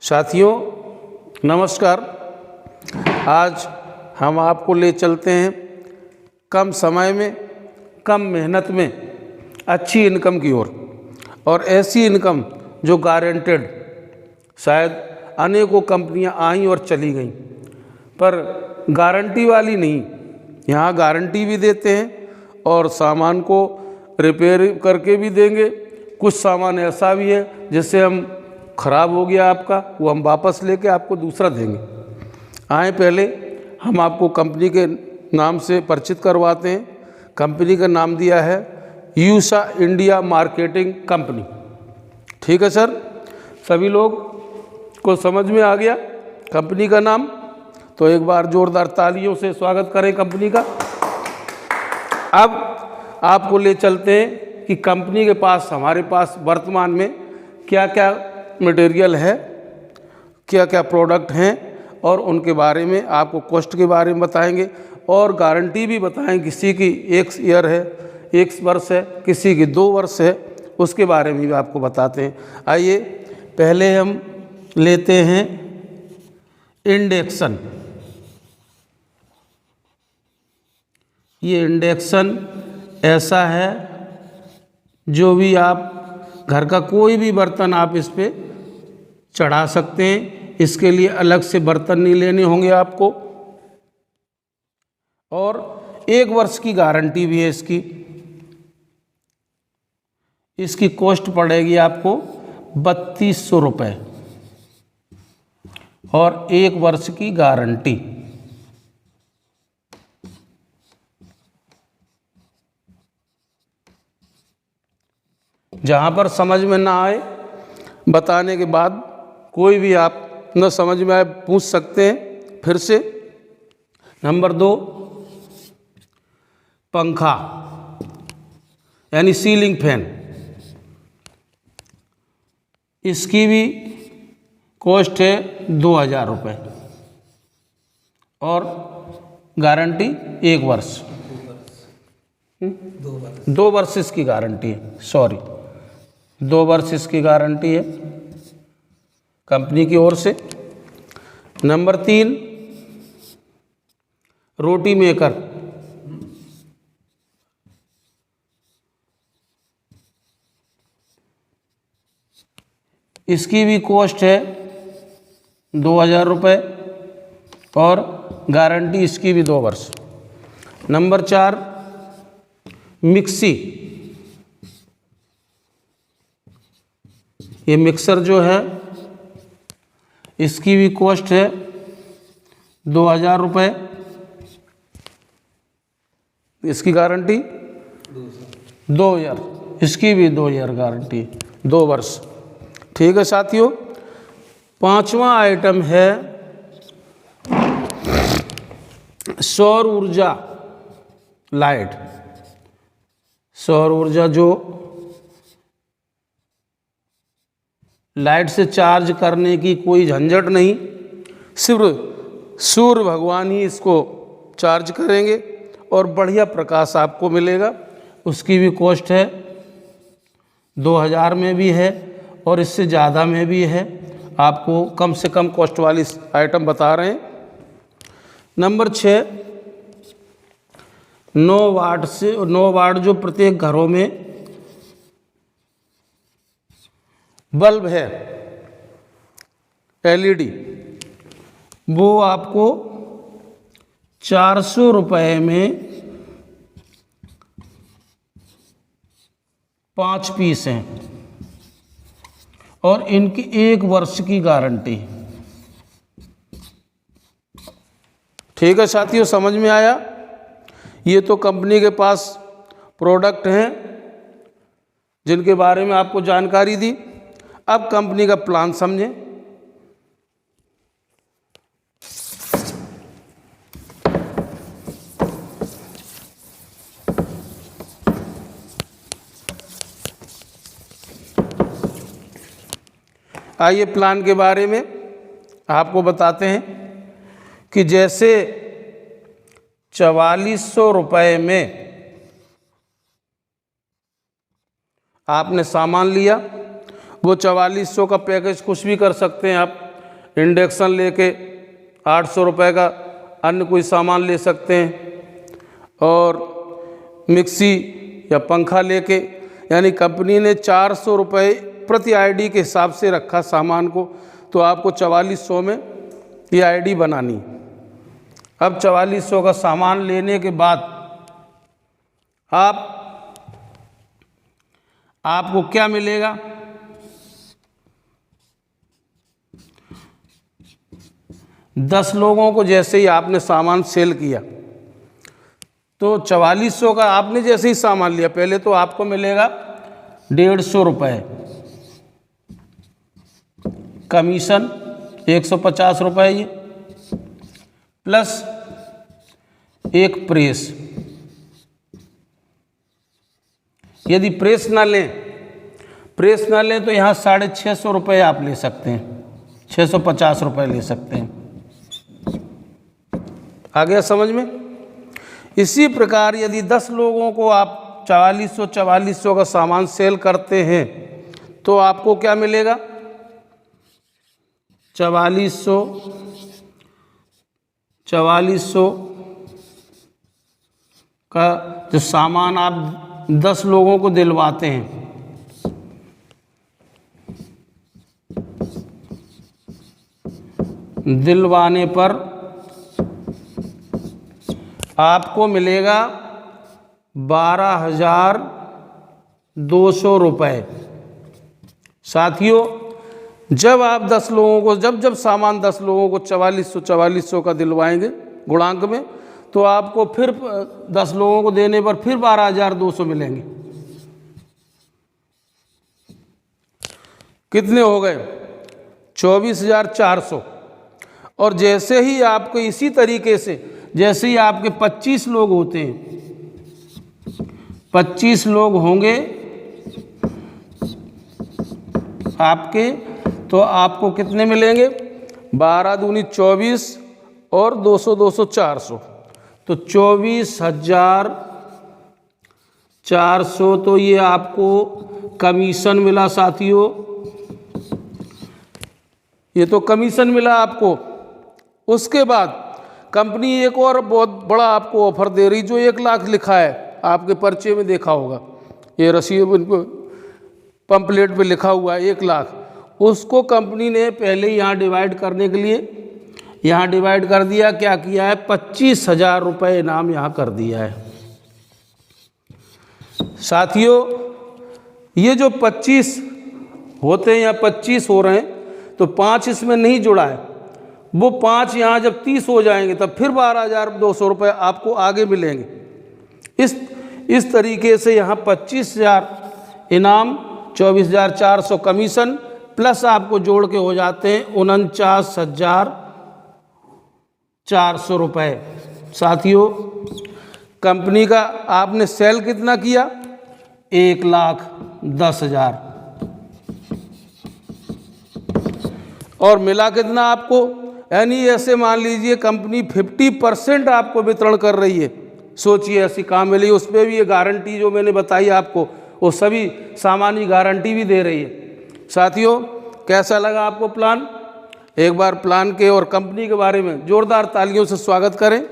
साथियों नमस्कार। आज हम आपको ले चलते हैं कम समय में कम मेहनत में अच्छी इनकम की ओर, और ऐसी इनकम जो गारंटेड। शायद अनेकों कंपनियां आई और चली गईं, पर गारंटी वाली नहीं। यहाँ गारंटी भी देते हैं और सामान को रिपेयर करके भी देंगे। कुछ सामान ऐसा भी है जिससे हम ख़राब हो गया आपका, वो हम वापस लेके आपको दूसरा देंगे। आए पहले हम आपको कंपनी के नाम से परिचित करवाते हैं। कंपनी का नाम दिया है यूसा इंडिया मार्केटिंग कंपनी। ठीक है सर, सभी लोग को समझ में आ गया कंपनी का नाम? तो एक बार ज़ोरदार तालियों से स्वागत करें कंपनी का। अब आपको ले चलते हैं कि कंपनी के पास, हमारे पास वर्तमान में क्या क्या मटेरियल है, क्या क्या प्रोडक्ट हैं, और उनके बारे में आपको कॉस्ट के बारे में बताएंगे और गारंटी भी बताएंगे। किसी की 1 ईयर है, 1 वर्ष है, किसी की 2 वर्ष है, उसके बारे में भी आपको बताते हैं। आइए पहले हम लेते हैं इंडेक्शन। ये इंडेक्शन ऐसा है जो भी आप घर का कोई भी बर्तन आप इस पे चढ़ा सकते हैं। इसके लिए अलग से बर्तन नहीं लेने होंगे आपको, और 1 वर्ष की गारंटी भी है इसकी। इसकी कॉस्ट पड़ेगी आपको 3200 रुपये और 1 वर्ष की गारंटी। जहाँ पर समझ में ना आए, बताने के बाद कोई भी आप न समझ में आए पूछ सकते हैं फिर से। नंबर 2, पंखा यानी सीलिंग फैन। इसकी भी कॉस्ट है 2000 रुपये और गारंटी 1 वर्ष। 2 वर्ष इसकी गारंटी है, सॉरी 2 वर्ष इसकी गारंटी है कंपनी की ओर से। नंबर 3, रोटी मेकर। इसकी भी कॉस्ट है 2000 रुपये और गारंटी इसकी भी 2 वर्ष। Number 4, mixie. ये मिक्सर जो है इसकी भी कॉस्ट है 2000 रुपये। इसकी गारंटी 2 ईयर, इसकी भी 2 ईयर गारंटी, 2 वर्ष। ठीक है साथियों, 5वां आइटम है सौर ऊर्जा लाइट। सौर ऊर्जा जो लाइट से चार्ज करने की कोई झंझट नहीं, सिर्फ सूर्य भगवान ही इसको चार्ज करेंगे और बढ़िया प्रकाश आपको मिलेगा। उसकी भी कॉस्ट है 2000 में भी है और इससे ज़्यादा में भी है। आपको कम से कम कॉस्ट वाली आइटम बता रहे हैं। नंबर 6, 9 वाट जो प्रत्येक घरों में बल्ब है LED, वो आपको 400 रुपये में 5 पीस हैं और इनकी 1 वर्ष की गारंटी। ठीक है साथियों, समझ में आया? ये तो कंपनी के पास प्रोडक्ट हैं जिनके बारे में आपको जानकारी दी। अब कंपनी का प्लान समझें। आइए प्लान के बारे में आपको बताते हैं कि जैसे 4400 रुपये में आपने सामान लिया, वो 4400 का पैकेज कुछ भी कर सकते हैं आप। इंडक्शन लेके 800 रुपये का अन्य कोई सामान ले सकते हैं, और मिक्सी या पंखा लेके, यानी कंपनी ने 400 रुपये प्रति आईडी के हिसाब से रखा सामान को, तो आपको 4400 में ये आईडी बनानी। अब 4400 का सामान लेने के बाद आपको क्या मिलेगा? दस लोगों को जैसे ही आपने सामान सेल किया, तो 4400 का आपने जैसे ही सामान लिया, पहले तो आपको मिलेगा 150 रुपये कमीशन, 150 रुपये ये, प्लस एक प्रेस। यदि प्रेस ना लें तो यहाँ 650 रुपये आप ले सकते हैं, 650 रुपये ले सकते हैं। आ गया समझ में? इसी प्रकार यदि 10 लोगों को आप 4400 का सामान सेल करते हैं, तो आपको क्या मिलेगा? 4400 का जो सामान आप 10 लोगों को दिलवाते हैं, दिलवाने पर आपको मिलेगा 12,200 रुपये। साथियों, जब आप 10 लोगों को जब सामान 10 लोगों को 4400 का दिलवाएंगे गुणांक में, तो आपको फिर 10 लोगों को देने पर फिर 12,200 मिलेंगे। कितने हो गए? 24,400। और जैसे ही आपको इसी तरीके से, जैसे ही आपके 25 लोग होते हैं, 25 लोग होंगे आपके, तो आपको कितने मिलेंगे? 12 दूनी 24 और 200 400, तो 24,400 तो ये आपको कमीशन मिला साथियों। ये तो कमीशन मिला आपको। उसके बाद कंपनी एक और बहुत बड़ा आपको ऑफर दे रही, जो 1 लाख लिखा है, आपके पर्चे में देखा होगा, ये रसीद पंपलेट पे लिखा हुआ है 1 लाख। उसको कंपनी ने पहले यहाँ डिवाइड करने के लिए यहाँ डिवाइड कर दिया। क्या किया है? 25,000 रुपये इनाम यहाँ कर दिया है। साथियों, ये जो 25 होते हैं या 25 हो रहे हैं, तो 5 इसमें नहीं जुड़ा है। वो 5 यहाँ जब 30 हो जाएंगे, तब फिर 12,200 रुपये आपको आगे मिलेंगे। इस तरीके से यहाँ 25,000 इनाम, 24,400 कमीशन, प्लस आपको जोड़ के हो जाते हैं 49,400 रुपये। साथियों, कंपनी का आपने सेल कितना किया? 1,10,000। और मिला कितना आपको? यानी ऐसे मान लीजिए कंपनी 50% आपको वितरण कर रही है। सोचिए, ऐसी काम मिली, उस पर भी ये गारंटी जो मैंने बताई आपको, वो सभी सामान की गारंटी भी दे रही है। साथियों, कैसा लगा आपको प्लान? एक बार प्लान के और कंपनी के बारे में जोरदार तालियों से स्वागत करें।